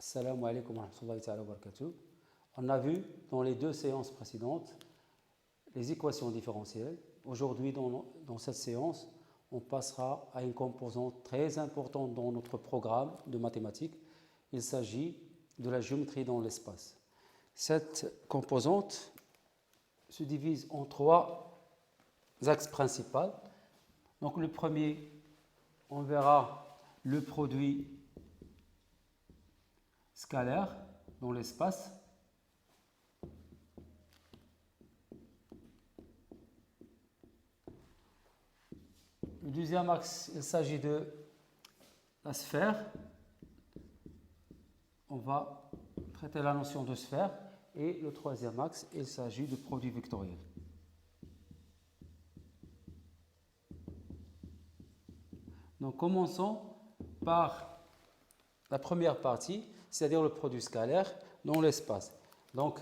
Assalamu alaikum wa rahmatullahi wa barakatuh. On a vu dans les deux séances précédentes les équations différentielles. Aujourd'hui, dans cette séance, on passera à une composante très importante dans notre programme de mathématiques. Il s'agit de la géométrie dans l'espace. Cette composante se divise en trois axes principaux. Donc le premier, on verra le produit scalaire dans l'espace. Le deuxième axe, il s'agit de la sphère. On va traiter la notion de sphère. Et le troisième axe, il s'agit du produit vectoriel. Donc commençons par la première partie, c'est-à-dire le produit scalaire dans l'espace. Donc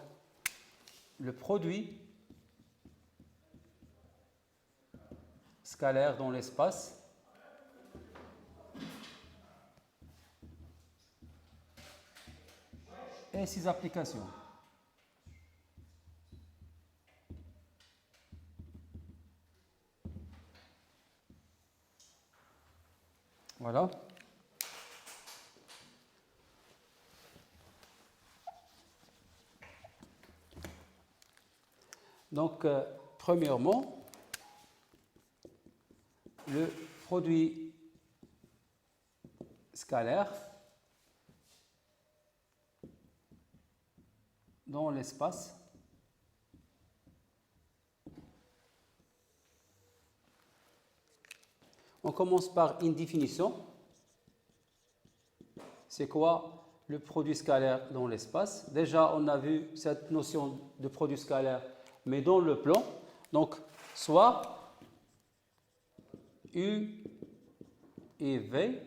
le produit scalaire dans l'espace et ses applications. Voilà. Donc, premièrement, le produit scalaire dans l'espace on commence par une définition. C'est quoi le produit scalaire dans l'espace? Déjà, on a vu cette notion de produit scalaire, mais dans le plan. Donc, soit U et V,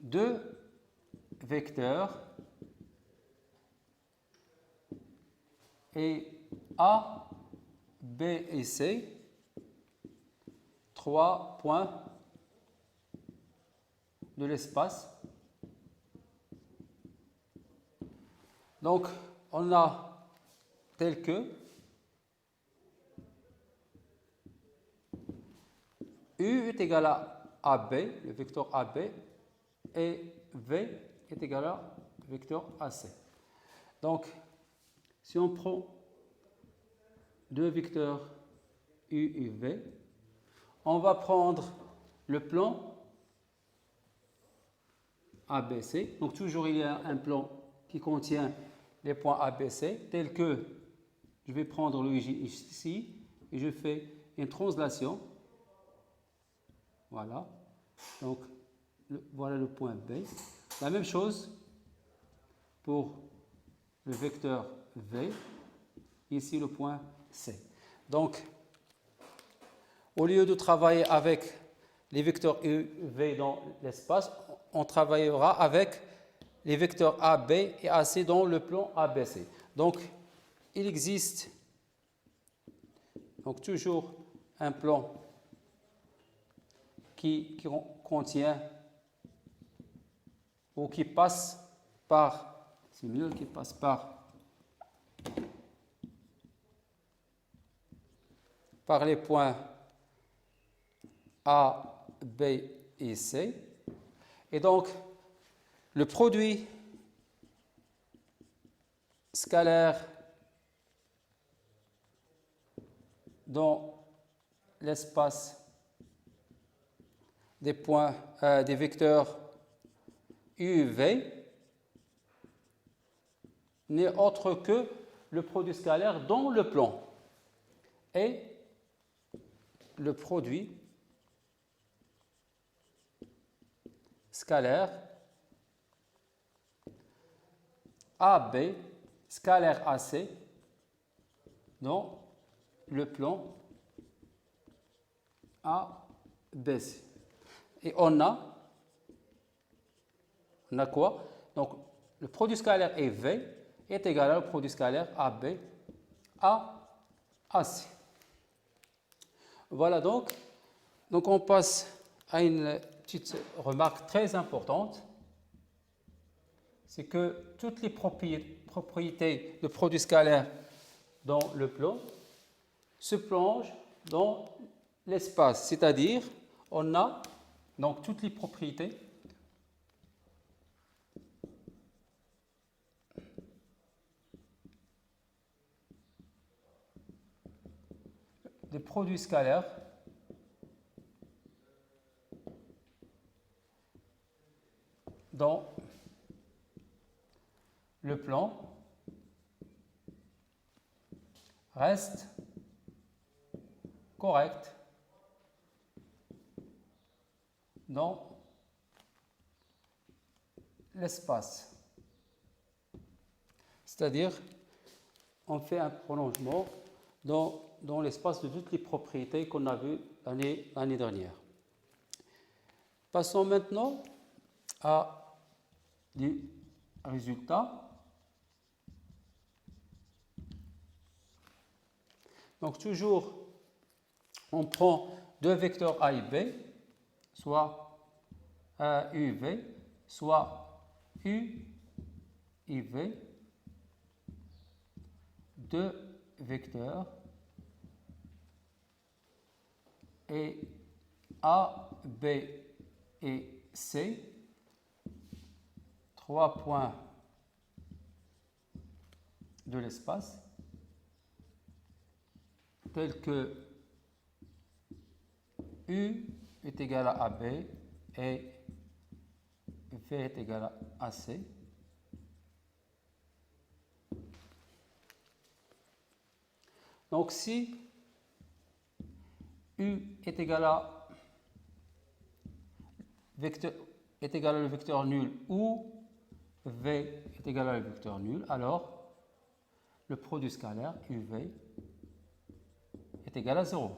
deux vecteurs et A, B et C, trois points de l'espace. Donc, on a tel que U est égal à AB, le vecteur AB, et V est égal à le vecteur AC. Donc, si on prend deux vecteurs U et V, on va prendre le plan ABC. Donc, toujours il y a un plan qui contient les points ABC, tel que je vais prendre l'origine ici et je fais une translation. Voilà. Donc, voilà le point B. La même chose pour le vecteur V. Ici, le point C. Donc, au lieu de travailler avec les vecteurs U, V dans l'espace, on travaillera avec les vecteurs AB et AC dans le plan ABC. Donc, il existe donc toujours un plan qui contient ou qui passe par, c'est mieux, qui passe par les points A, B et C. Et donc, le produit scalaire dans l'espace des points, des vecteurs U, V n'est autre que le produit scalaire dans le plan. Et le produit scalaire AB, scalaire AC, dans le plan ABC. Et on a quoi? Donc, le produit scalaire EV est égal au produit scalaire AB à AC. Voilà donc on passe à une petite remarque très importante. c'est que toutes les propriétés de produits scalaires dans le plan se plongent dans l'espace, c'est-à-dire on a donc toutes les propriétés des produits scalaires dans le plan reste correct dans l'espace. C'est-à-dire, on fait un prolongement dans l'espace de toutes les propriétés qu'on a vues l'année dernière. Passons maintenant à les résultats. Donc toujours, on prend deux vecteurs A et B, soit UV, soit U et V, deux vecteurs, et A, B et C, 3 points de l'espace, tels que U est égal à AB et V est égal à AC. Donc si U est égal à le vecteur nul ou V est égal à le vecteur nul, alors le produit scalaire UV est égal à 0.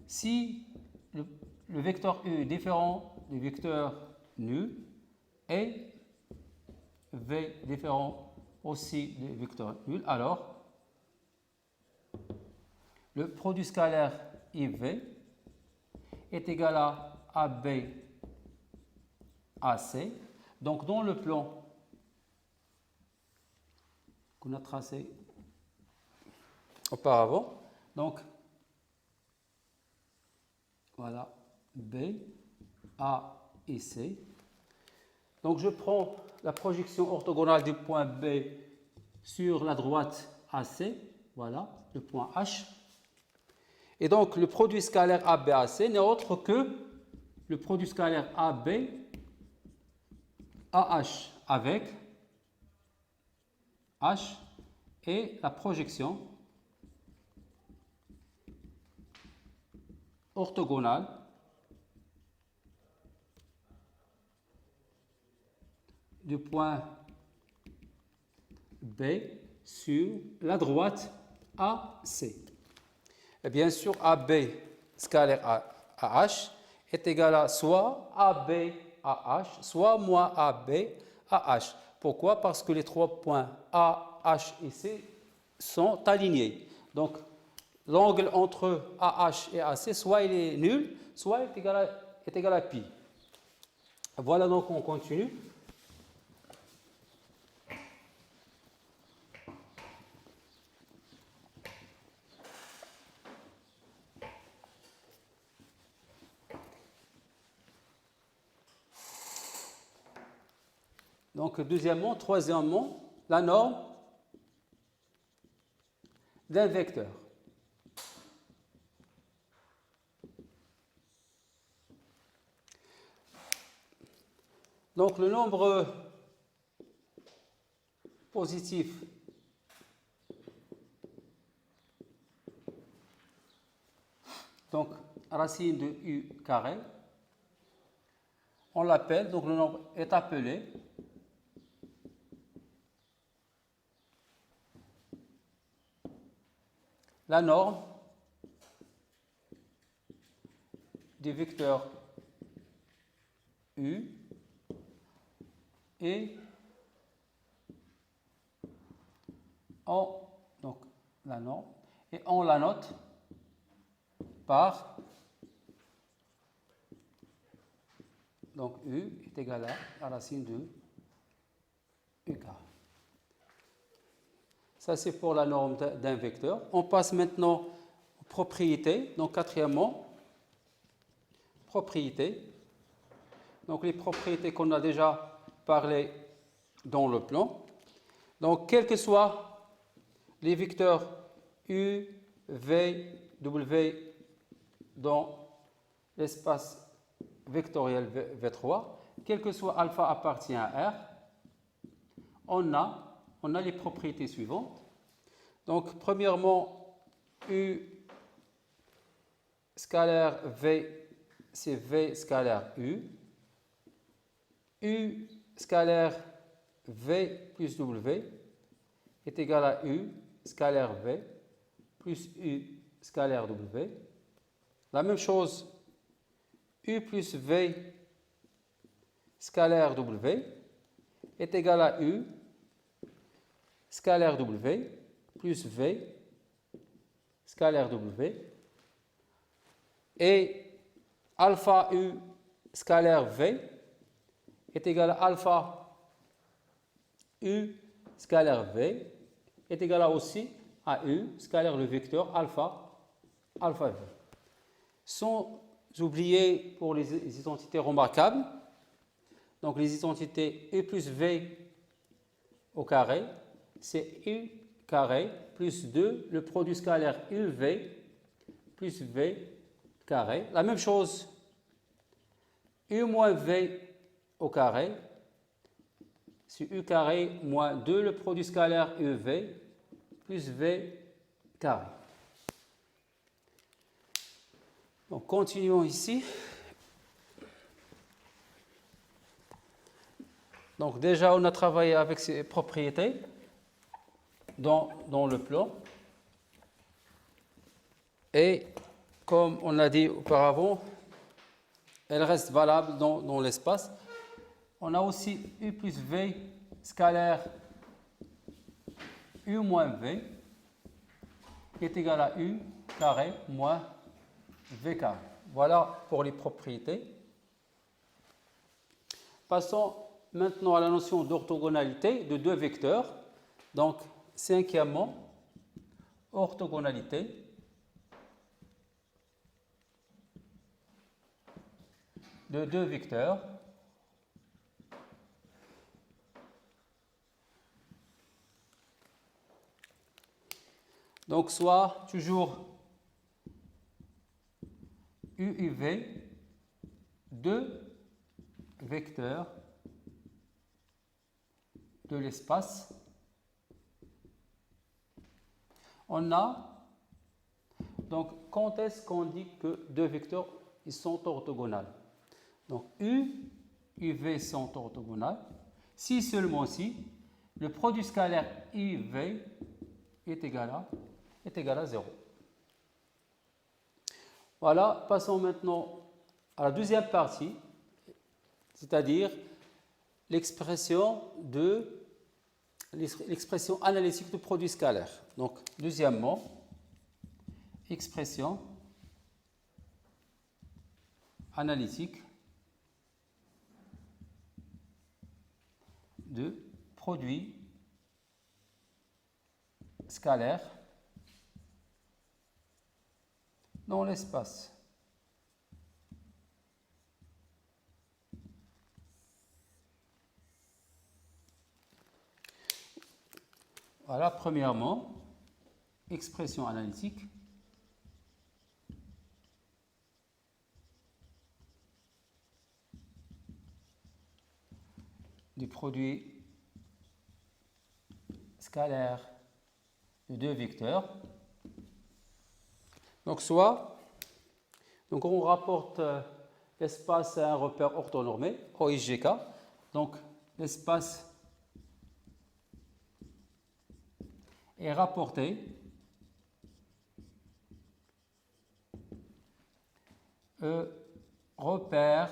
Si le vecteur U est différent du vecteur nul et V différent aussi du vecteur nul, alors le produit scalaire IV est égal à AB AC. Donc dans le plan qu'on a tracé auparavant, donc voilà B, A et C. Donc je prends la projection orthogonale du point B sur la droite AC, voilà le point H. Et donc le produit scalaire ABAC n'est autre que le produit scalaire AB AH avec H et la projection orthogonale du point B sur la droite AC. Et bien sûr, AB scalaire AH est égal à soit AB AH, soit moins AB AH. Pourquoi? Parce que les 3 points A, H et C sont alignés. Donc, l'angle entre AH et AC, soit il est nul, soit il est égal à pi. Voilà, donc on continue. Donc, deuxièmement, troisièmement, la norme d'un vecteur. Donc, le nombre positif donc racine de U carré, on l'appelle, donc le nombre est appelé la norme du vecteur U et donc la norme, et on la note par donc U est égal à la racine de U carré. Ça, c'est pour la norme d'un vecteur. On passe maintenant aux propriétés. Donc, quatrièmement, propriétés. Donc, les propriétés qu'on a déjà parlé dans le plan. Donc, quels que soient les vecteurs U, V, W dans l'espace vectoriel V3, quel que soit alpha appartient à R, on a les propriétés suivantes. Donc, premièrement, U scalaire V, c'est V scalaire U. U scalaire V plus W est égal à U scalaire V plus U scalaire W. La même chose, U plus V scalaire W est égal à U scalaire W plus V scalaire W. Et alpha U scalaire V est égal à alpha U scalaire V est égal à aussi à U scalaire le vecteur alpha V. Sans oublier pour les identités remarquables, donc les identités U plus V au carré, c'est U carré plus 2, le produit scalaire UV plus V carré. La même chose, U moins V au carré, c'est U carré moins 2, le produit scalaire UV plus V carré. Donc, continuons ici. Donc, déjà, on a travaillé avec ces propriétés dans le plan. Et, comme on l'a dit auparavant, elles restent valables dans l'espace. On a aussi U plus V scalaire U moins V qui est égal à U carré moins V carré. Voilà pour les propriétés. Passons maintenant à la notion d'orthogonalité de deux vecteurs. Donc, cinquièmement, orthogonalité de deux vecteurs. Donc, soit toujours U et V, deux vecteurs de l'espace. On a, donc, quand est-ce qu'on dit que deux vecteurs ils sont orthogonales? Donc, U et V sont orthogonales si seulement si le produit scalaire UV est égal à 0. Voilà, passons maintenant à la deuxième partie, c'est-à-dire l'expression analytique du produit scalaire. Donc, deuxièmement, expression analytique de produit scalaire dans l'espace. Voilà, premièrement, expression analytique du produit scalaire de deux vecteurs. Donc, on rapporte l'espace à un repère orthonormé, OIGK. Donc, l'espace est rapporté repère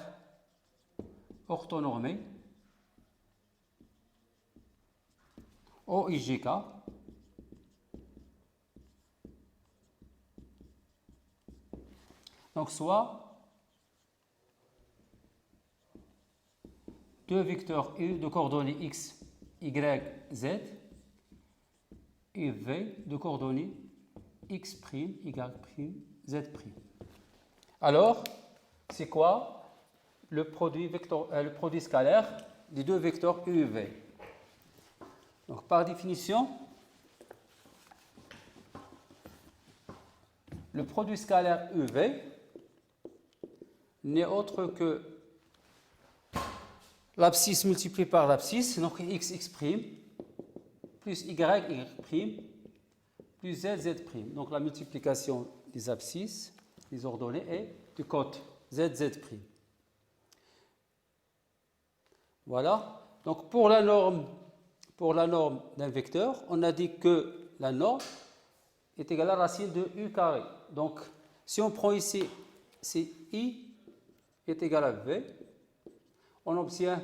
orthonormé OIGK. Donc, soit deux vecteurs U de coordonnées X y, z, et v de coordonnées x', y', z'. Alors, c'est quoi le produit scalaire des deux vecteurs u et v? Donc, par définition, le produit scalaire u, v n'est autre que l'abscisse multipliée par l'abscisse, donc x', plus y', plus z'. Donc la multiplication des abscisses, des ordonnées, est du côté z'. Voilà. Donc pour la norme d'un vecteur, on a dit que la norme est égale à la racine de u carré. Donc si on prend ici, c'est i est égal à v, on obtient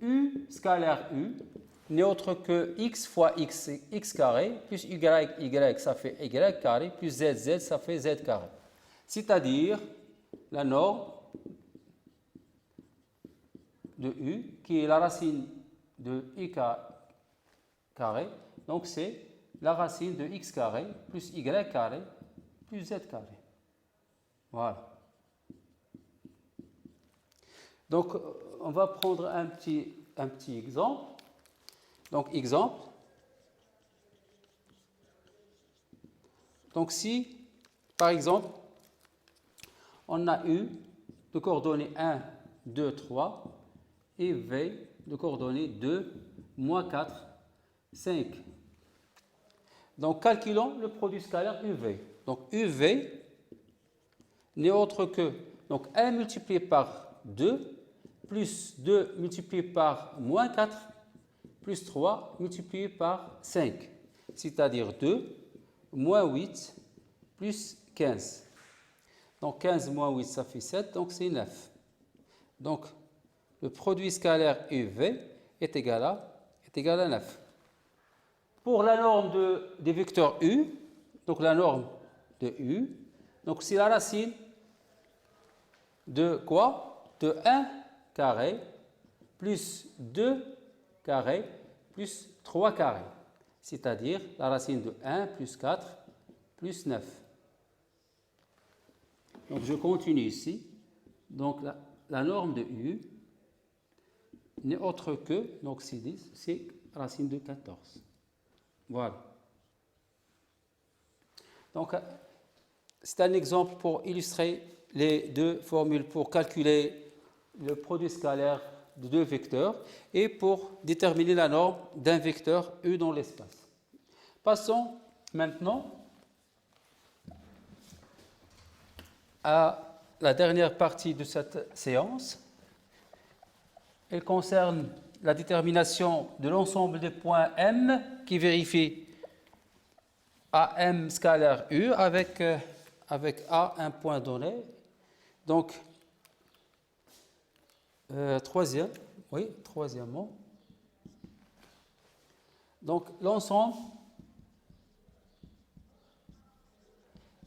u scalaire u n'est autre que x fois x, x carré, plus y, ça fait y carré, plus z, ça fait z carré. C'est-à-dire la norme de u, qui est la racine de i carré, donc c'est la racine de x carré, plus y carré, plus z carré. Voilà. Donc, on va prendre un petit exemple. Donc, exemple. Donc, si, par exemple, on a u de coordonnées 1, 2, 3 et v de coordonnées 2, moins 4, 5. Donc, calculons le produit scalaire uv. Donc, uv n'est autre que donc 1 multiplié par 2 plus 2 multiplié par moins 4 plus 3 multiplié par 5, c'est-à-dire 2 moins 8 plus 15. Donc 15 moins 8, ça fait 7, donc c'est 9. Donc le produit scalaire UV est égal à 9. Pour la norme des vecteurs U, donc la norme de U, donc c'est la racine de quoi? De 1 carré plus 2 carré plus 3 carré, c'est-à-dire la racine de 1 plus 4 plus 9. Donc je continue ici. Donc la norme de U n'est autre que, donc c'est 10, c'est racine de 14. Voilà. Donc c'est un exemple pour illustrer les deux formules pour calculer le produit scalaire de deux vecteurs et pour déterminer la norme d'un vecteur U dans l'espace. Passons maintenant à la dernière partie de cette séance. Elle concerne la détermination de l'ensemble des points M qui vérifie AM scalaire U avec A un point donné. Donc, troisièmement. Donc, l'ensemble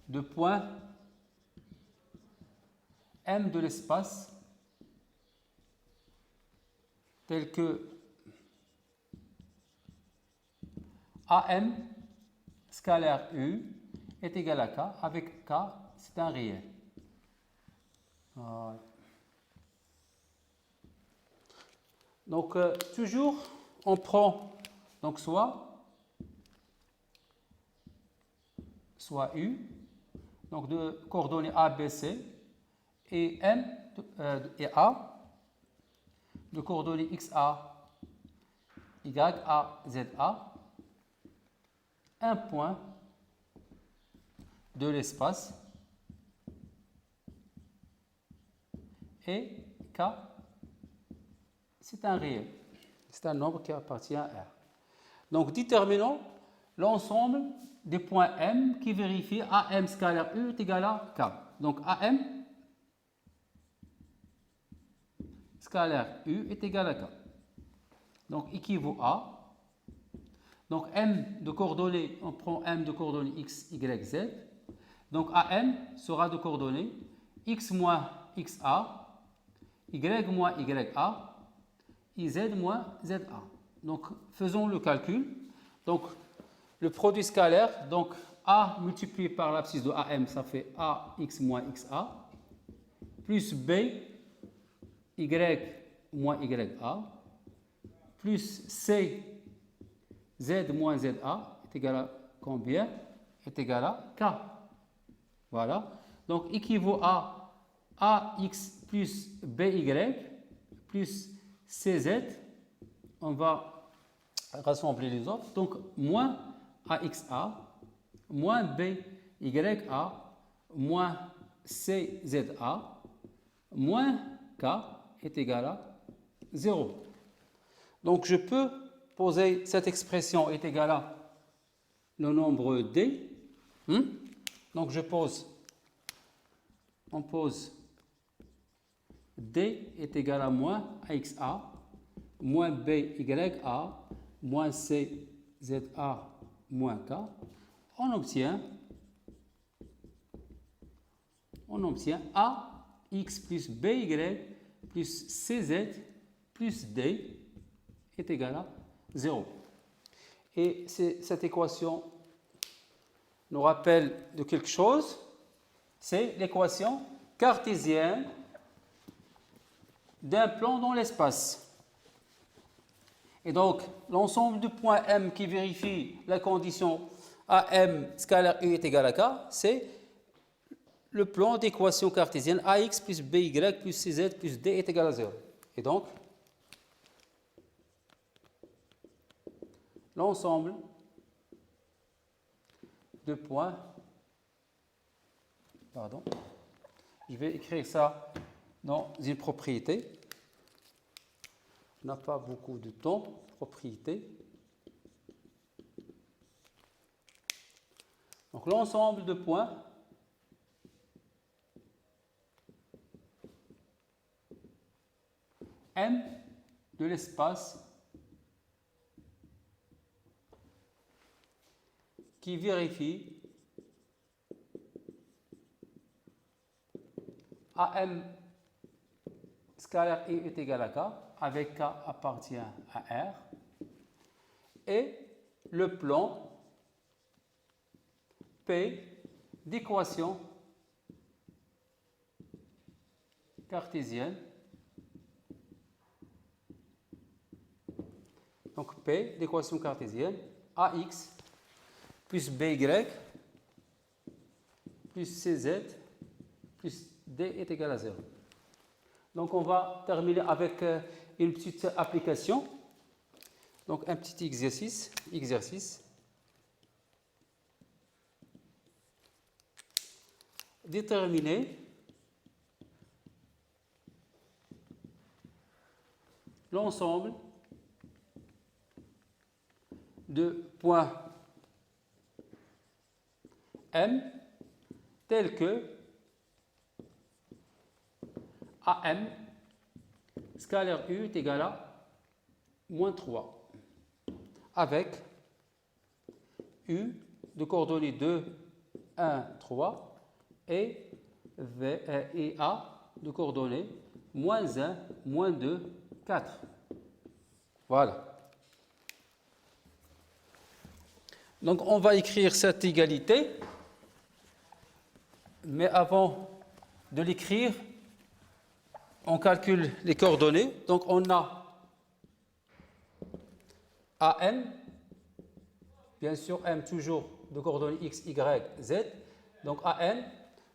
de points M de l'espace tels que AM scalaire U est égal à K, avec K, c'est un réel. Donc, toujours, on prend donc soit U, donc de coordonnées A, B, C, et M et A, de coordonnées XA, YA, ZA, un point de l'espace et K, c'est un réel, c'est un nombre qui appartient à R. Donc déterminons l'ensemble des points M qui vérifient AM scalaire U est égal à K. Donc AM scalaire U est égal à K. Donc équivaut à. Donc M de coordonnées, on prend M de coordonnées X, Y, Z. Donc AM sera de coordonnées X moins XA, y moins ya, iz moins za. Donc, faisons le calcul. Donc, le produit scalaire, donc a multiplié par l'abscisse de AM, ça fait ax moins xa, plus b, y moins ya, plus c, z moins za, est égal à combien? Est égal à k. Voilà. Donc, équivaut à ax plus by plus cz. On va rassembler les autres. Donc, moins axa, moins bya, moins cza, moins k est égal à 0. Donc, je peux poser cette expression est égale à le nombre d. Donc, on pose d est égal à moins axa, moins bya, moins cza, moins k. On obtient ax plus by plus cz plus d est égal à 0. Et cette équation nous rappelle de quelque chose, c'est l'équation cartésienne d'un plan dans l'espace. Et donc, l'ensemble de points M qui vérifie la condition AM scalaire U est égal à K, c'est le plan d'équation cartésienne AX plus BY plus CZ plus D est égal à 0. Et donc, l'ensemble de points, je vais écrire ça dans une propriété. On n'a pas beaucoup de temps, propriété. Donc l'ensemble de points M de l'espace qui vérifie AM scalaire I est égal à K, avec K appartient à R, et le plan P d'équation cartésienne. Donc P d'équation cartésienne, AX plus BY plus CZ plus D est égal à 0. Donc on va terminer avec une petite application. Donc un petit exercice. Déterminer l'ensemble de points M tels que AM scalaire U est égal à moins 3 avec U de coordonnées 2, 1, 3 et A de coordonnées moins 1, moins 2, 4. Voilà. Donc on va écrire cette égalité, mais avant de l'écrire, on calcule les coordonnées. Donc on a AM, bien sûr M toujours de coordonnées X, Y, Z. Donc AM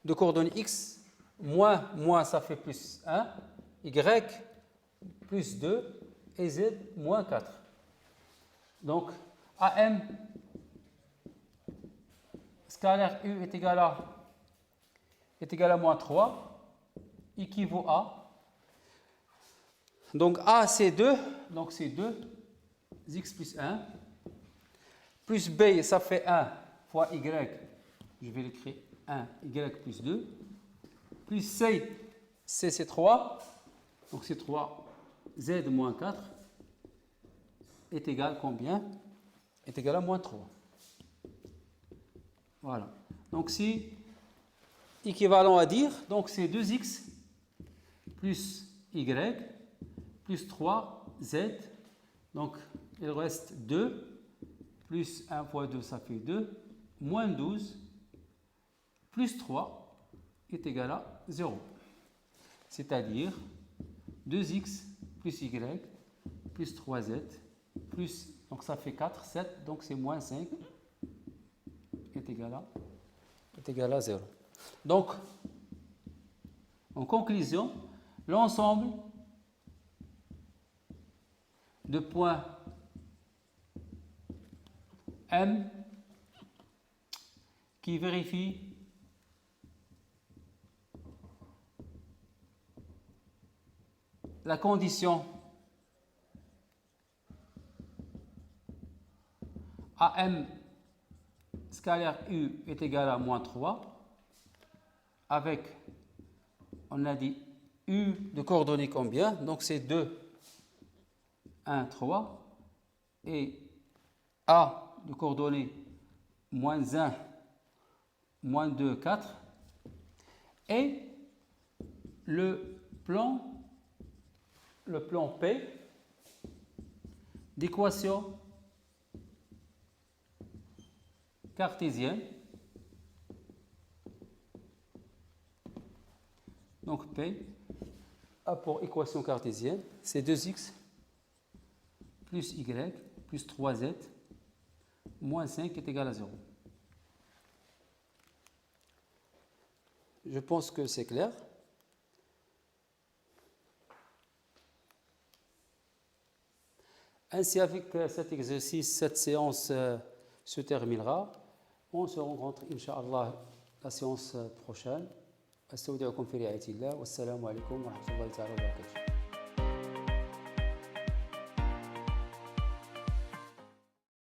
de coordonnées X, moins ça fait plus 1, Y plus 2 et Z moins 4. Donc AM scalaire U est égal à moins 3, équivaut à, donc A c'est 2, donc c'est 2, X plus 1, plus B ça fait 1 fois Y, je vais l'écrire 1, Y plus 2, plus C c'est 3, donc c'est 3, Z moins 4, est égal à combien? Est égal à moins 3. Voilà. Donc c'est équivalent à dire, donc c'est 2x plus y plus 3z. Donc, il reste 2, plus 1 fois 2, ça fait 2, moins 12, plus 3 est égal à 0. C'est-à-dire 2x plus y plus 3z plus, donc ça fait 4, 7, donc c'est moins 5 est égal à 0. Donc, en conclusion, l'ensemble de points M qui vérifie la condition AM scalaire U est égal à moins 3 avec, on a dit, U de coordonnées combien? Donc c'est 2, 1, 3 et A de coordonnées moins 1, moins 2, 4 et le plan P d'équation cartésienne. Donc P a pour équation cartésienne, c'est 2x plus y plus 3z moins 5 est égal à 0. Je pense que c'est clair. Ainsi, avec cet exercice, cette séance se terminera. On se rencontre, Inch'Allah, la séance prochaine. أستودعكم في رعاية الله والسلام عليكم ورحمة الله تعالى وبركاته.